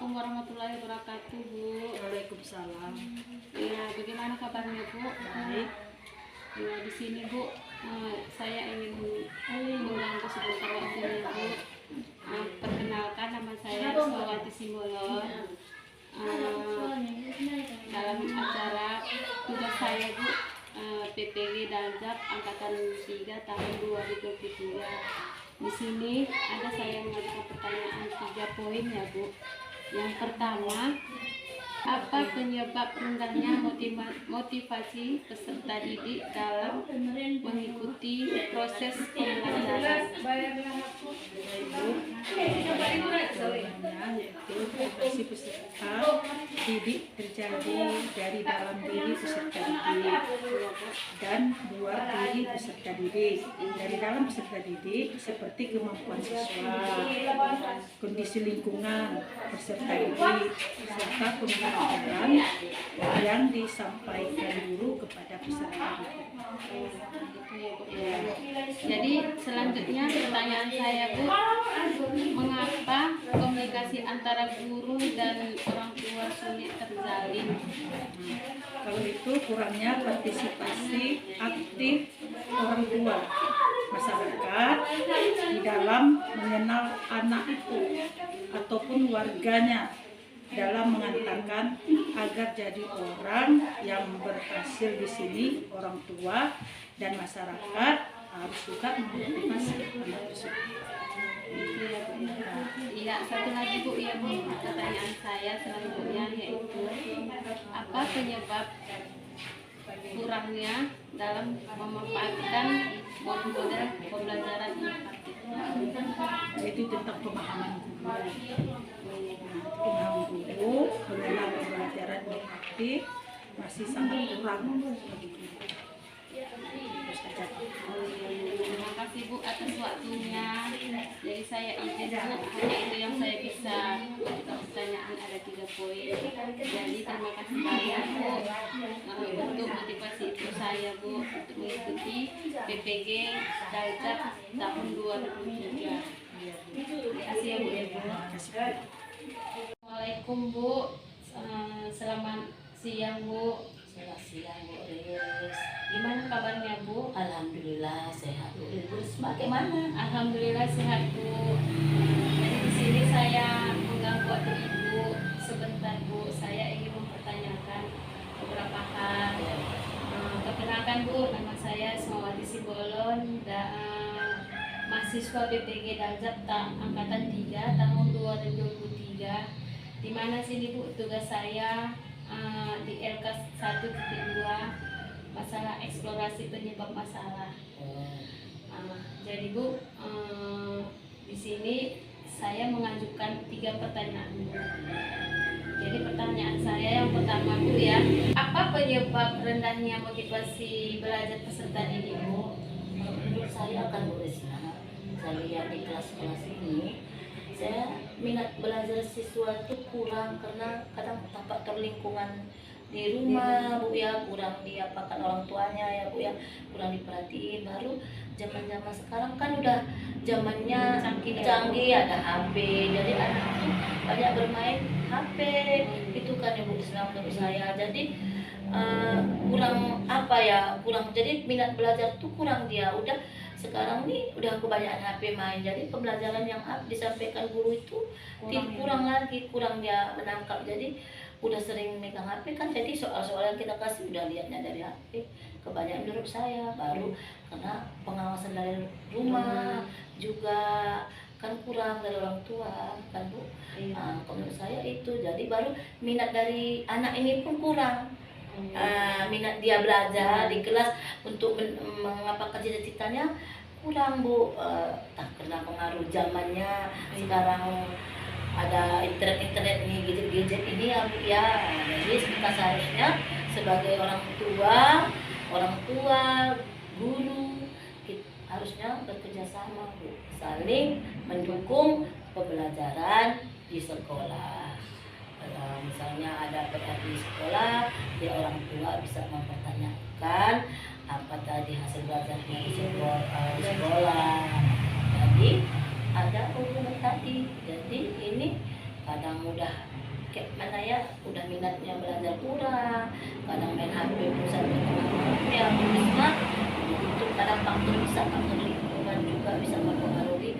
Assalamualaikum warahmatullahi wabarakatuh, Bu. Waalaikumsalam. Ya, bagaimana kabarnya, Bu? Baik. Ya, di sini, Bu, saya ingin mengganggu sebentar waktunya, Bu. Perkenalkan, nama saya Suwati Simbolon. Dalam acara tugas saya, Bu, PPG Daljab Angkatan 3 tahun 2023. Di sini ada saya mengajukan pertanyaan 3 poin ya, Bu. Yang pertama, apa penyebab rendahnya motivasi peserta didik dalam mengikuti proses pembelajaran? Yaitu motivasi peserta didik terjadi dari dalam diri peserta didik dan luar diri peserta didik. Dari dalam peserta didik seperti kemampuan siswa, kondisi lingkungan peserta didik, serta pembelajaran yang disampaikan guru kepada peserta didik. Jadi selanjutnya pertanyaan saya, Bu, mengapa komunikasi antara guru dan orang tua sulit terjalin? Kalau itu kurangnya partisipasi aktif orang tua masyarakat di dalam mengenal anak itu ataupun warganya dalam mengantarkan agar jadi orang yang berhasil di sini. Orang tua dan masyarakat harus juga memotivasi anak tersebut. Iya, satu lagi, Bu, ya, Bu, pertanyaan saya selanjutnya yaitu apa penyebab kurangnya dalam memanfaatkan model pembelajaran interaktif? Yaitu tentang pemahaman guru. Pemahaman guru mengenal pembelajaran interaktif masih sangat kurang bagi guru. Terima kasih, Bu, atas waktunya. Jadi saya izin, Bu, hanya itu yang saya bisa untuk pertanyaan, ada 3 poin. Jadi terima kasih banyak, Bu, untuk motivasi itu saya, Bu, untuk mengikuti PPG Daljab tahun 2023. Terima kasih ya, Bu. Assalamualaikum, Bu. Selamat siang, Bu. Selamat siang, Bu Riris. Gimana kabarnya, Bu? Alhamdulillah sehat, Bu Riris. Bagaimana? Alhamdulillah sehat, Bu. Jadi di sini saya mengganggu waktu Ibu sebentar, Bu. Saya ingin mempertanyakan beberapa hal. Perkenalkan, Bu, nama saya Suwati Simbolon, mahasiswa PPG Daljab Angkatan 3 tahun 2023. Di mana sini, Bu, tugas saya di LK 1.2 masalah eksplorasi penyebab masalah. Jadi, Bu, di sini saya mengajukan 3 pertanyaan, Bu. Jadi pertanyaan saya yang pertama, Bu, ya, apa penyebab rendahnya motivasi belajar peserta didik, Bu? Menurut saya akan Bu Risna, saya lihat di kelas-kelas ini, saya minat belajar siswa itu kurang karena kadang tampak terlingkungan di rumah, Bu, ya, kurang diapakan orang tuanya, ya, Bu, ya, kurang diperhatiin. Baru zaman-zaman sekarang kan udah zamannya canggih, ada HP, jadi anak itu banyak bermain HP itu kan, Ibu Islam, menurut saya. Jadi kurang apa ya, kurang, jadi minat belajar tuh kurang dia. Udah sekarang nih udah kebanyakan HP main, jadi pembelajaran yang disampaikan guru itu kurang lagi, kurang dia menangkap. Jadi udah sering megang HP kan, jadi soal-soal yang kita kasih udah lihatnya dari HP kebanyakan menurut saya. Baru karena pengawasan dari rumah juga kan kurang dari orang tua kan, Bu. Menurut saya itu, jadi baru minat dari anak ini pun kurang. Minat dia belajar di kelas untuk mengapakan cita-citanya kurang, Bu. Tak kena pengaruh zamannya sekarang, ada internet ini, gadget ini, ya, Bu, ya. Jadi kita seharusnya sebagai orang tua, guru, harusnya bekerja sama, Bu, saling mendukung pembelajaran di sekolah. Misalnya ada PR di sekolah, ya orang tua bisa mempertanyakan apa tadi hasil belajarnya di sekolah. Jadi ada hubungan tadi. Jadi ini kadang mudah kayak mana ya, udah minatnya belajar kurang, kadang main HP pun sampai tengah malam ya Bu Risma. Itu kadang faktor lingkungan juga bisa mempengaruhi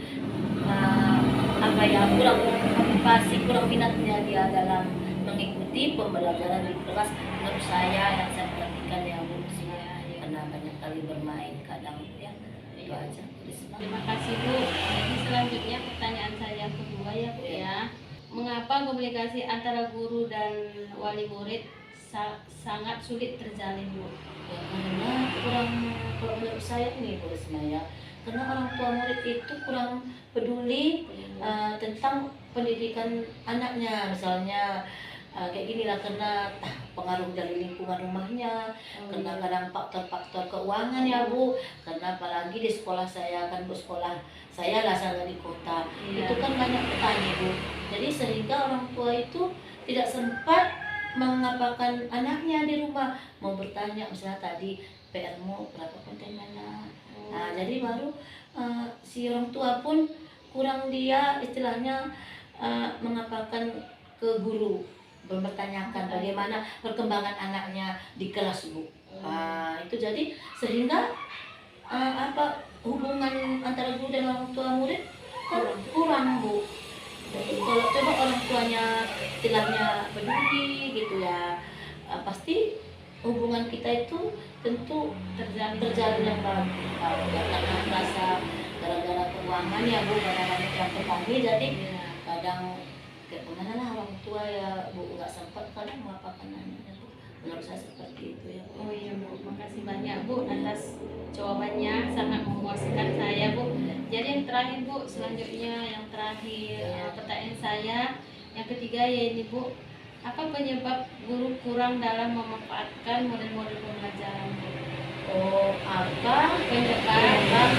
apa ya, kurang motivasi, kurang minatnya dia dalam mengikuti pembelajaran di kelas. Menurut saya yang saya perhatikan ya Bu Risma, karena banyak kali bermain kadang ya, itu aja Bu Risma. Terima kasih Bu. Jadi selanjutnya pertanyaan saya yang kedua ya Bu ya. Mengapa komunikasi antara guru dan wali murid sangat sulit terjalin Bu? Ya, karena kurang, kalau menurut saya ini Bu Risma ya, karena orang tua murid itu kurang peduli tentang pendidikan anaknya. Misalnya kayak gini lah, karena pengaruh dari lingkungan rumahnya, karena kadang faktor-faktor keuangan ya Bu, karena apalagi di sekolah saya kan Bu, sekolah saya lah sana di kota, itu kan banyak petani Bu, jadi sehingga orang tua itu tidak sempat mengapakan anaknya di rumah, mau bertanya misalnya tadi PR-mu berapa konten mana. Nah jadi baru si orang tua pun kurang dia istilahnya mengapakan ke guru, mempertanyakan bagaimana perkembangan anaknya di kelas Bu. Itu jadi sehingga hubungan antara guru dan orang tua murid kan kurang Bu. Jadi kalau coba orang tuanya istilahnya peduli gitu ya, pasti hubungan kita itu tentu terjalin yang bagus. Karena merasa gara-gara keuangan ya Bu, kadang-kadang yang petani, jadi kadang kayak gimana lah orang tua ya Bu, nggak sempat kadang mengapakan anaknya Bu. Menurut saya seperti itu ya Bu. Oh iya Bu, makasih banyak Bu atas jawabannya, sangat memuaskan saya Bu. Jadi yang terakhir Bu, selanjutnya yang terakhir pertanyaan saya yang ketiga ya ini Bu, apa penyebab guru kurang dalam memanfaatkan model-model pembelajaran Bu? Oh, apa Penyebab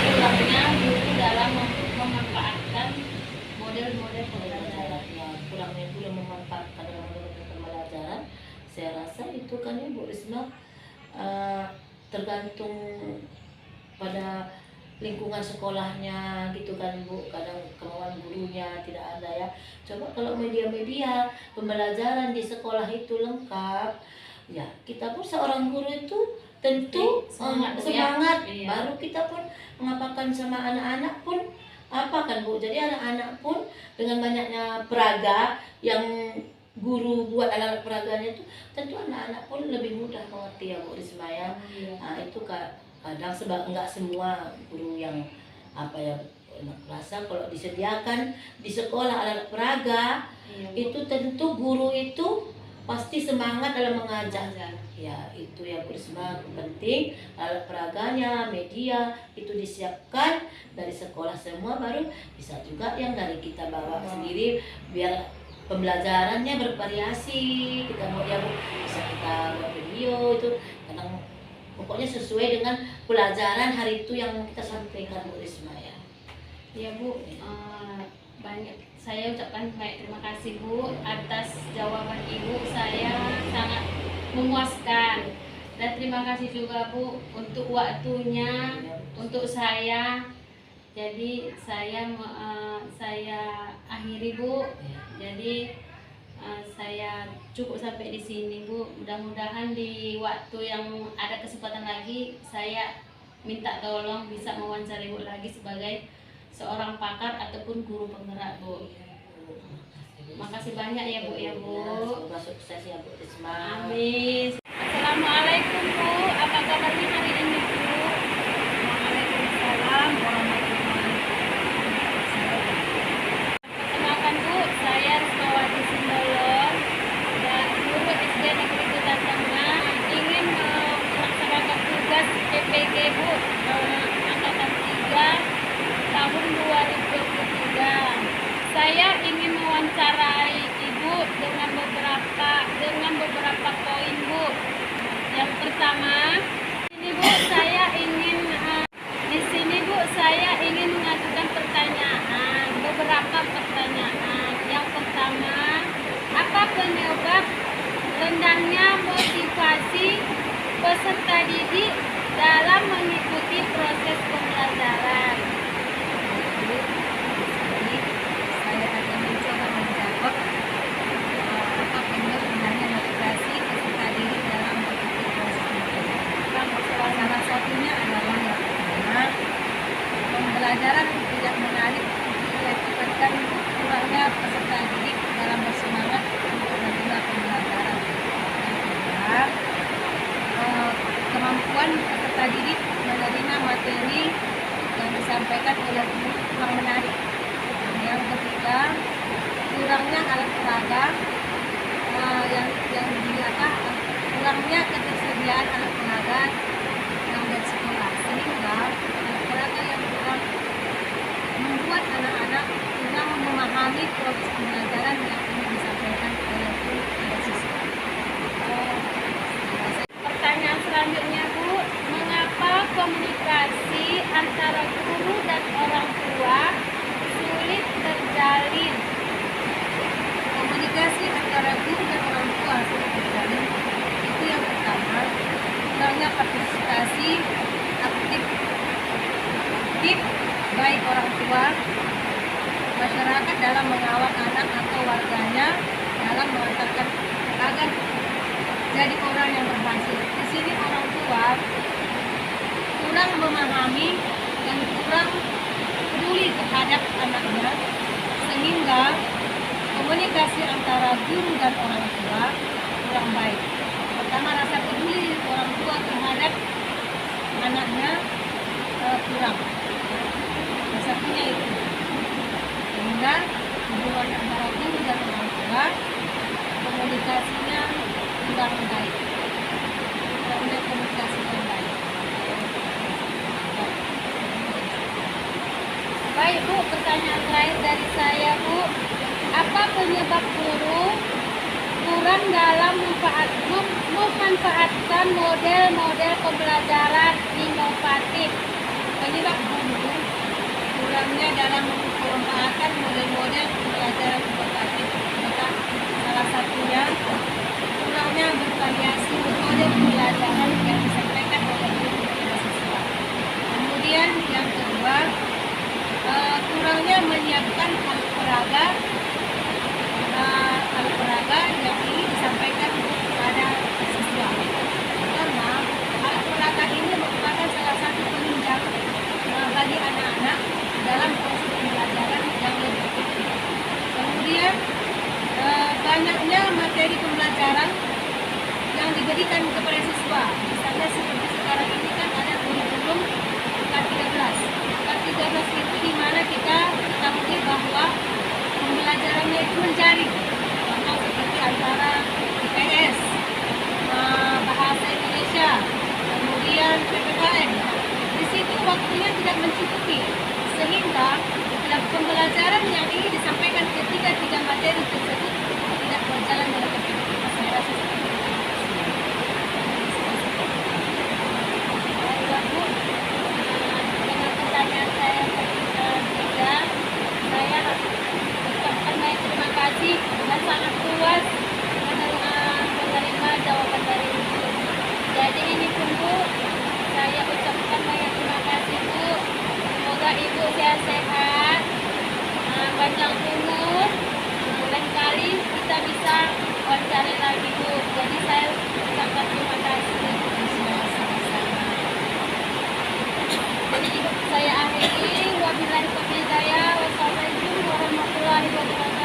kurangnya guru dalam memanfaatkan model-model pembelajaran? ya, kurangnya guru memanfaatkan model pembelajaran, saya rasa itu kan ya Bu Risma, tergantung pada lingkungan sekolahnya gitu kan Bu, kadang kemauan gurunya tidak ada ya. Coba kalau media-media pembelajaran di sekolah itu lengkap ya, kita pun seorang guru itu tentu semangat Iya. baru kita pun mengapakan sama anak-anak pun apa kan Bu. Jadi anak-anak pun dengan banyaknya peraga yang guru buat alat peraganya itu, tentu anak-anak pun lebih mudah mengerti ya Bu Risma ya. Nah, itu kadang sebab enggak semua guru yang apa ya merasa kalau disediakan di sekolah alat peraga, itu tentu guru itu pasti semangat dalam mengajar. Ya itu ya Bu Risma, penting alat peraganya, media itu disiapkan dari sekolah semua, baru bisa juga yang dari kita bawa sendiri biar pembelajarannya bervariasi. Kita mau ya Bu, bisa kita buat video itu kadang pokoknya sesuai dengan pelajaran hari itu yang kita sampaikan Bu Risma ya. Ya Bu, banyak saya ucapkan banyak terima kasih Bu atas jawaban Ibu, saya sangat memuaskan, dan terima kasih juga Bu untuk waktunya untuk saya. Jadi saya akhiri Bu. Jadi saya cukup sampai di sini Bu. Mudah-mudahan di waktu yang ada kesempatan lagi saya minta tolong bisa mewawancari Bu lagi sebagai seorang pakar ataupun guru penggerak Bu. Makasih banyak ya Bu ya Bu. Semoga sukses ya Bu Risma. Amin. Assalamualaikum Bu. Apa kabarnya hari ini Bu? Waalaikumsalam warahmatullahi wabarakatuh. Perkenalkan Bu, saya Rismawati Sindolon, guru SD Negeri Kutai Tengah, ingin melaksanakan tugas PPG Bu angkatan 3 tahun 2023. Saya ingin mewawancarai Ibu dengan beberapa poin Bu. Yang pertama, ini Bu, di sini Bu saya ingin mengajukan pertanyaan, beberapa pertanyaan. Yang pertama, apa penyebab rendahnya motivasi peserta didik dalam mengikuti proses pembelajaran? Jadi saya akan mencoba menjawab alat peraga yang kurangnya ketersediaan alat peraga yang dari sekolah, sehingga alat peraga yang kurang membuat anak-anak kurang memahami proses pembelajaran yang ingin disampaikan oleh guru pada siswa. Pertanyaan selanjutnya, Bu, mengapa komunikasi antara guru dan orang tua sulit terjalin? Komunikasi antara guru dan orang tua sulit terjalin. Itu yang pertama, kurangnya partisipasi aktif baik orang tua, masyarakat dalam mengawal anak atau warganya dalam mengantarkan agar jadi orang yang berhasil. Di sini orang tua kurang memahami dan kurang peduli terhadap anaknya, sehingga komunikasi antara guru dan orang tua kurang baik. Pertama, rasa peduli orang tua terhadap anaknya kurang. Satunya itu, sehingga hubungan antara guru dan orang tua komunikasinya kurang baik, kurangnya komunikasi yang baik. Baik, Bu, pertanyaan terakhir dari saya, Bu, apa penyebab guru kurang dalam memanfaatkan model-model pembelajaran inovatif? Penyebab guru kurangnya dalam memanfaatkan model-model pembelajaran inovatif, maka salah satunya kurangnya bervariasi metode pembelajaran yang disampaikan oleh guru kepada siswa. Kemudian yang kedua, kurangnya menyiapkan alat peraga yang ingin disampaikan kepada siswa. Karena alat peraga ini merupakan salah satu penunjang bagi anak-anak dalam proses pembelajaran yang lebih efektif. Kemudian banyaknya materi pembelajaran yang diberikan kepada siswa. Misalnya seperti sekarang ini kan ada kurikulum K13. K13 itu di mana kita ketahui bahwa pembelajarannya itu menjaring. Contoh seperti antara IPS, bahasa Indonesia, kemudian PPKN. Di situ waktunya tidak mencukupi, sehingga pembelajaran yang ingin disampaikan ketika tiga materi tersebut tidak berjalan dengan efektif. Saya rasa seperti itu. Baiklah, Bu, dengan pertanyaan saya ketiga, saya ucapkan banyak terima kasih dan sangat puas menerima jawaban dari Ibu. Jadi ini pun, Bu, saya ucapkan banyak terima kasih, Bu. Semoga Ibu sehat-sehat, panjang umur. Lain kali kita bisa wawancara lagi, Bu. Jadi saya ucapkan terima kasih. Sama-sama. Jadi Ibu saya akhiri. Wabillahi taufiq hidayah. Wassalamualaikum warahmatullahi wabarakatuh.